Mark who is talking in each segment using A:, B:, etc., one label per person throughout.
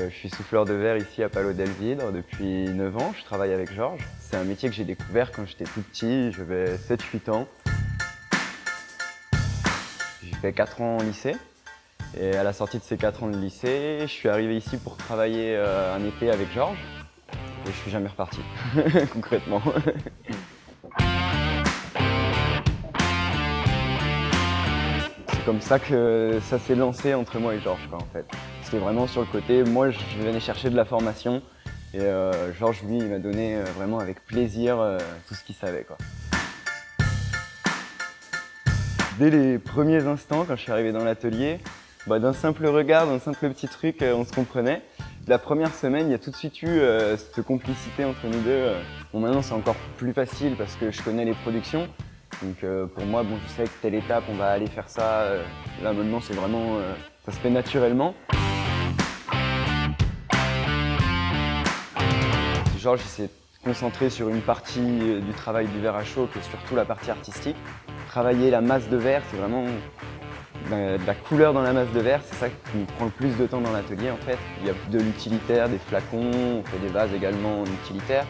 A: Je suis souffleur de verre ici à Palau del Vidre depuis 9 ans. Je travaille avec Georges. C'est un métier que j'ai découvert quand j'étais tout petit, j'avais 7-8 ans. J'ai fait 4 ans en lycée. Et à la sortie de ces 4 ans de lycée, je suis arrivé ici pour travailler un été avec Georges. Et je suis jamais reparti, concrètement. C'est comme ça que ça s'est lancé entre moi et Georges, quoi, en fait. C'était vraiment sur le côté, moi je venais chercher de la formation et Georges, lui, il m'a donné vraiment avec plaisir tout ce qu'il savait, quoi. Dès les premiers instants, quand je suis arrivé dans l'atelier, d'un simple regard, d'un simple petit truc, on se comprenait. La première semaine, il y a tout de suite eu cette complicité entre nous deux. Bon, maintenant, c'est encore plus facile parce que je connais les productions. Donc pour moi, bon, je sais que telle étape, on va aller faire ça. Là, maintenant, c'est vraiment, ça se fait naturellement. Georges s'est concentré sur une partie du travail du verre à chaud, qui est surtout la partie artistique. Travailler la masse de verre, c'est vraiment de la couleur dans la masse de verre, c'est ça qui prend le plus de temps dans l'atelier en fait. Il y a de l'utilitaire, des flacons, on fait des vases également en utilitaire.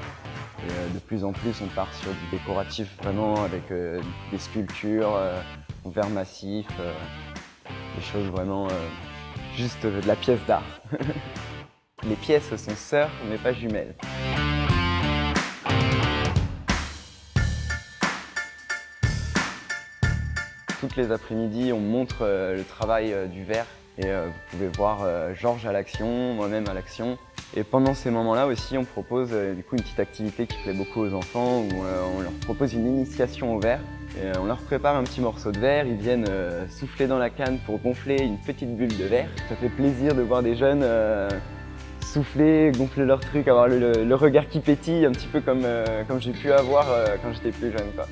A: Et de plus en plus on part sur du décoratif vraiment avec des sculptures en verre massif, des choses vraiment juste de la pièce d'art. Les pièces sont sœurs mais pas jumelles. Toutes les après-midi, on montre le travail du verre et vous pouvez voir Georges à l'action, moi-même à l'action. Et pendant ces moments-là aussi, on propose du coup une petite activité qui plaît beaucoup aux enfants où on leur propose une initiation au verre. Et on leur prépare un petit morceau de verre, ils viennent souffler dans la canne pour gonfler une petite bulle de verre. Ça fait plaisir de voir des jeunes souffler, gonfler leur truc, avoir le regard qui pétille, un petit peu comme j'ai pu avoir quand j'étais plus jeune, quoi.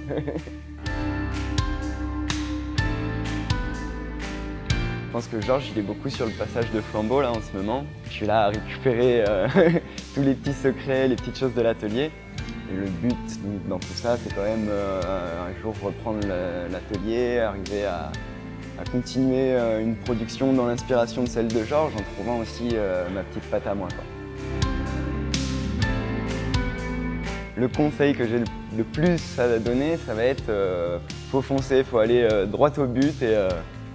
A: Je pense que Georges, il est beaucoup sur le passage de flambeau là en ce moment. Je suis là à récupérer tous les petits secrets, les petites choses de l'atelier. Et le but dans tout ça, c'est quand même un jour reprendre l'atelier, arriver à continuer une production dans l'inspiration de celle de Georges, en trouvant aussi ma petite patte à moi, quoi. Le conseil que j'ai le plus à donner, ça va être faut foncer, faut aller droit au but. Et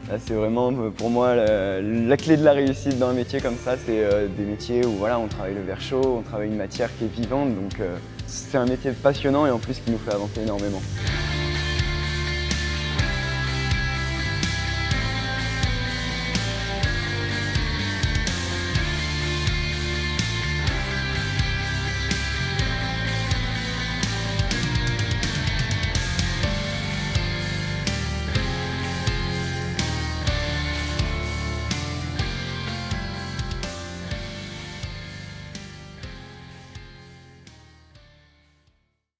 A: là, c'est vraiment pour moi la clé de la réussite dans un métier comme ça. C'est des métiers où voilà, on travaille le verre chaud, on travaille une matière qui est vivante. Donc c'est un métier passionnant et en plus qui nous fait avancer énormément.